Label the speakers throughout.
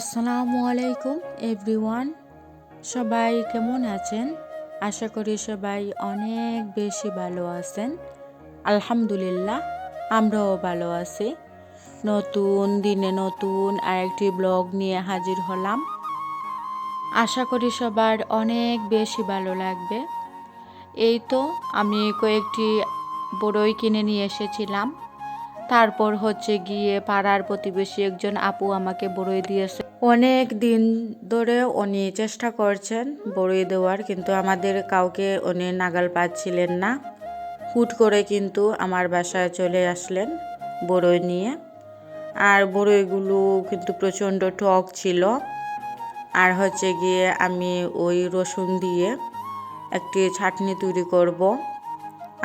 Speaker 1: আসসালামু আলাইকুম এভরিওয়ান। সবাই কেমন আছেন? আশা করি সবাই অনেক বেশি ভালো আছেন। আলহামদুলিল্লাহ, আমরাও ভালো আছি। নতুন দিনে নতুন আরেকটি ব্লগ নিয়ে হাজির হলাম। আশা করি সবার অনেক বেশি ভালো লাগবে। এই তো আমি কয়েকটি বড়ই কিনে নিয়ে এসেছিলাম। তারপর গিয়ে পাড়ার প্রতিবেশী একজন আপু আমাকে বড়ই দিয়েছে। অনেক দিন ধরে উনি চেষ্টা করছেন বড়ই দেওয়ার, কিন্তু আমাদের কাউকে উনি নাগাল পাচ্ছিলেন না। হুট করে কিন্তু আমার বাসায় চলে আসলেন বড়ই নিয়ে। আর বড়ইগুলো কিন্তু প্রচণ্ড টক ছিল। আর গিয়ে আমি ওই রসুন দিয়ে একটি চাটনি তৈরি করব,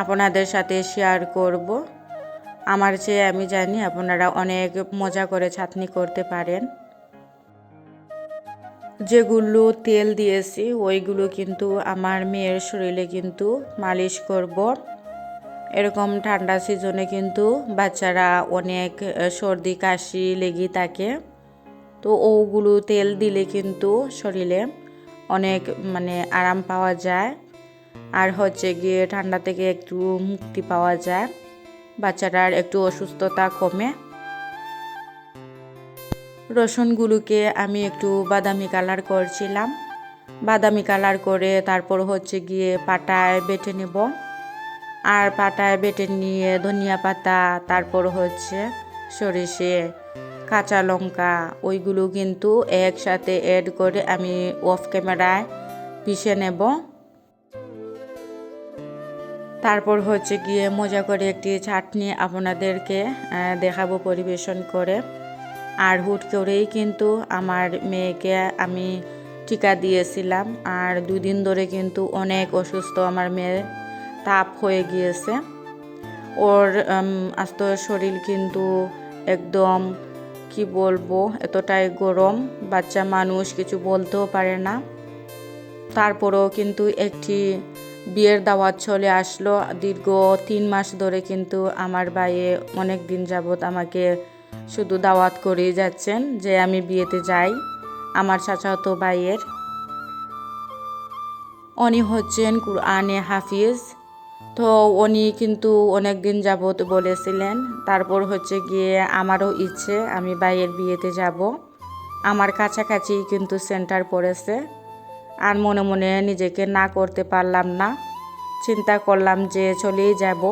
Speaker 1: আপনাদের সাথে শেয়ার করব। আমার চেয়ে আমি জানি আপনারা অনেক মজা করে চাটনি করতে পারেন। যেগুলো তেল দিয়েছি ওইগুলো কিন্তু আমার মেয়ের শরীরে কিন্তু মালিশ করব। এরকম ঠান্ডা সিজনে কিন্তু বাচ্চারা অনেক সর্দি কাশি লেগে থাকে, তো ওগুলো তেল দিলে কিন্তু শরীরে অনেক আরাম পাওয়া যায়। আর গিয়ে ঠান্ডা থেকে একটু মুক্তি পাওয়া যায়, বাচ্চাটার একটু অসুস্থতা কমে। রসুনগুলোকে আমি একটু বাদামি কালার করছিলাম। বাদামি কালার করে তারপর গিয়ে পাটায় বেটে নেব। আর পাটায় বেটে নিয়ে ধনিয়া পাতা, তারপর সরিষে, কাঁচা লঙ্কা, ওইগুলো কিন্তু একসাথে অ্যাড করে আমি অফ ক্যামেরায় পিষে নেব। তারপর গিয়ে মজা করে একটি চাটনি আপনাদেরকে দেখাবো পরিবেশন করে। আর হুট করেই কিন্তু আমার মেয়েকে আমি টিকা দিয়েছিলাম। আর 2 দিন ধরে কিন্তু অনেক অসুস্থ আমার মেয়ে, তাপ হয়ে গিয়েছে ওর। আস্ত শরীর কিন্তু একদম কি বলবো, এতটাই গরম, বাচ্চা মানুষ কিছু বলতেও পারে না। তারপরেও কিন্তু একটি বিয়ের দাওয়াত চলে আসলো। দীর্ঘ 3 মাস ধরে কিন্তু আমার ভাইয়ে অনেক দিন যাবৎ আমাকে শুধু দাওয়াত করেই যাচ্ছেন যে আমি বিয়েতে যাই। আমার চাচাতো ভাইয়ের, উনি হচ্ছেন কুরআনে হাফিজ। তো উনি কিন্তু অনেক দিন যাবৎ বলেছিলেন। তারপর গিয়ে আমারও ইচ্ছে আমি ভাইয়ের বিয়েতে যাব। আমার কাছাকাছি কিন্তু সেন্টার পড়েছে। আর মনে মনে নিজেকে না করতে পারলাম না, চিন্তা করলাম যে চলেই যাব।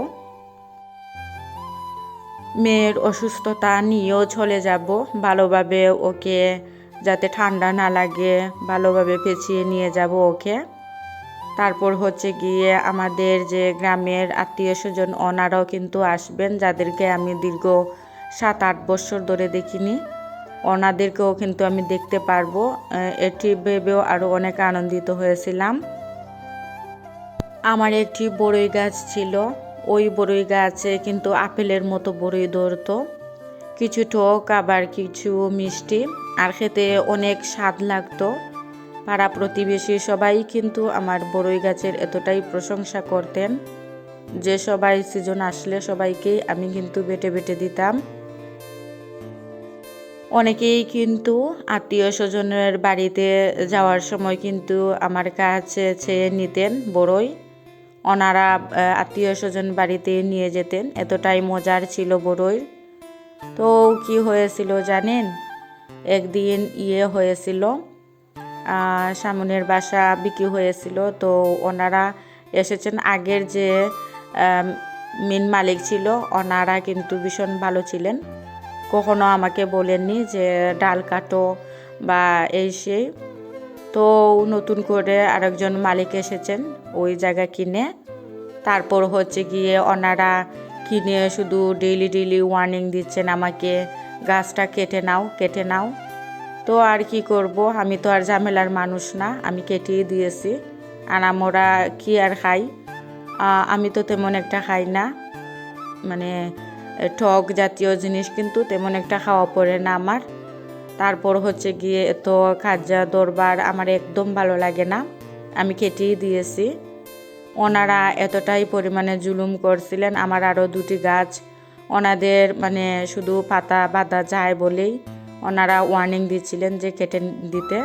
Speaker 1: মেয়ের অসুস্থতা নিয়েও চলে যাব, ভালোভাবে ওকে যাতে ঠান্ডা না লাগে ভালোভাবে পেঁচিয়ে নিয়ে যাব ওকে। তারপর গিয়ে আমাদের যে গ্রামের আত্মীয় স্বজন ওনারাও কিন্তু আসবেন, যাদেরকে আমি দীর্ঘ 7-8 বছর ধরে দেখিনি, ওনাদেরকেও কিন্তু আমি দেখতে পারবো। এটি ভেবেও আরও অনেক আনন্দিত হয়েছিলাম। আমার একটি বড়ই গাছ ছিল, ওই বড়ই গাছে কিন্তু আপেলের মতো বড়ই ধরতো, কিছু টক আবার কিছু মিষ্টি, আর খেতে অনেক স্বাদ লাগতো। পাড়া প্রতিবেশী সবাই কিন্তু আমার বড়ই গাছের এতটাই প্রশংসা করতেন যে সবাই সিজন আসলে সবাইকেই আমি কিন্তু বেটে বেটে দিতাম। অনেকেই কিন্তু আত্মীয় স্বজনের বাড়িতে যাওয়ার সময় কিন্তু আমার কাছে চেয়ে নিতেন বড়ই। ওনারা আত্মীয় স্বজন বাড়িতে নিয়ে যেতেন, এতটাই মজার ছিল বড়ই। তো কি হয়েছিল জানেন, একদিন হয়েছিল, সামনের বাসা বিক্রি হয়েছিল। তো ওনারা এসেছেন, আগের যে মেন মালিক ছিল ওনারা কিন্তু ভীষণ ভালো ছিলেন, কখনো আমাকে বলেননি যে ডাল কাটো বা এই সেই। তো নতুন করে আরেকজন মালিক এসেছেন ওই জায়গা কিনে। তারপর গিয়ে ওনারা কিনে শুধু ডেইলি ওয়ার্নিং দিচ্ছেন আমাকে, গাছটা কেটে নাও কেটে নাও। তো আর কি করব, আমি তো আর ঝামেলার মানুষ না, আমি কেটেই দিয়েছি। আর আমরা কি আর খাই, আমি তো তেমন একটা খাই না, টক জাতীয় জিনিস কিন্তু তেমন একটা খাওয়া পড়ে না আমার। তারপর গিয়ে এত খাজা দরবার আমার একদম ভালো লাগে না, আমি কেটেই দিয়েছি। ওনারা এতটাই পরিমাণে জুলুম করছিলেন। আমার আরও 2টি গাছ ওনাদের শুধু পাতা বাঁধা যায় বলেই ওনারা ওয়ার্নিং দিচ্ছিলেন যে কেটে দিতে।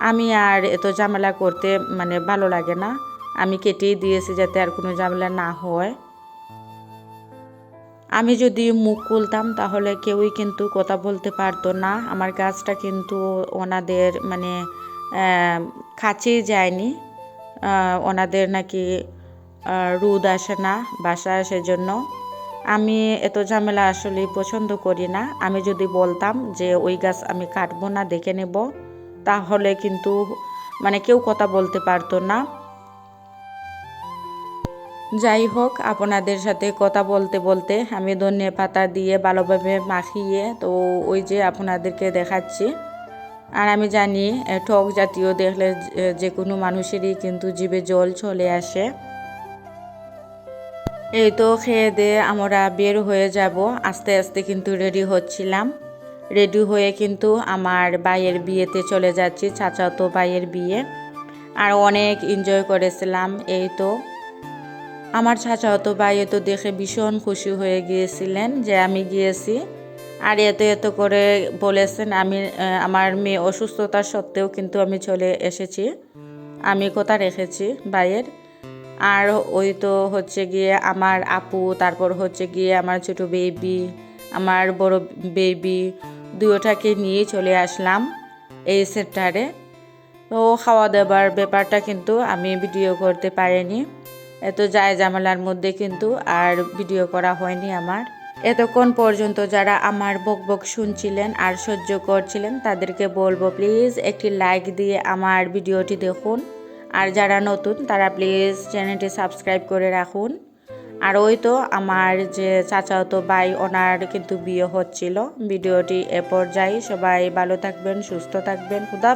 Speaker 1: আমি আর এত ঝামেলা করতে মানে ভালো লাগে না, আমি কেটেই দিয়েছি যাতে আর কোনো ঝামেলা না হয়। আমি যদি মুখ খুলতাম তাহলে কেউই কিন্তু কথা বলতে পারতো না। আমার গাছটা কিন্তু ওনাদের মানে কাছেই যায়নি। ওনাদের নাকি রোদ আসে না বাসায়, সেজন্য আমি এত ঝামেলা আসলে পছন্দ করি না। আমি যদি বলতাম যে ওই গাছ আমি কাটবো না, দেখে নেব, তাহলে কিন্তু মানে কেউ কথা বলতে পারতো না। যাই হোক, আপনাদের সাথে কথা বলতে বলতে আমি ধনে পাতা দিয়ে ভালোভাবে মাখিয়ে তো ওই যে আপনাদেরকে দেখাচ্ছি। আর আমি জানি টক জাতীয় দেখলে যে কোনো মানুষেরই কিন্তু জিভে জল চলে আসে। এই তো খেয়ে দিয়ে আমরা বের হয়ে যাব, আস্তে আস্তে কিন্তু রেডি হচ্ছিলাম। রেডি হয়ে কিন্তু আমার ভাইয়ের বিয়েতে চলে যাচ্ছি, চাচাতো ভাইয়ের বিয়ে। আর অনেক এনজয় করেছিলাম। এই তো আমার চাচাতো ভাই তো দেখে ভীষণ খুশি হয়ে গিয়েছিলেন যে আমি গিয়েছি। আর এত করে বলেছেন, আমার মেয়ে অসুস্থতা সত্ত্বেও কিন্তু আমি চলে এসেছি, আমি কথা রেখেছি ভাইয়ের। আর ওই তো হচ্ছে গিয়ে আমার আপু, তারপর হচ্ছে গিয়ে আমার ছোট বেবি, আমার বড় বেবি, দুটোটাকে নিয়ে চলে আসলাম এই সেন্টারে। তো খাওয়া দাওয়ার ব্যাপারটা কিন্তু আমি ভিডিও করতে পারিনি, এত যায় ঝামেলার মধ্যে কিন্তু আর ভিডিও করা হয়নি আমার। এতক্ষণ পর্যন্ত যারা আমার বকবক শুনছিলেন আর সহ্য করছিলেন তাদেরকে বলবো প্লিজ একটি লাইক দিয়ে আমার ভিডিওটি দেখুন। আর যারা নতুন তারা প্লিজ চ্যানেলটি সাবস্ক্রাইব করে রাখুন। আর ওই তো আমার যে চাচাতো ভাই, ওনার কিন্তু বিয়ে হচ্ছিল। ভিডিওটি এ পর্যায়ে, সবাই ভালো থাকবেন, সুস্থ থাকবেন, খুদা।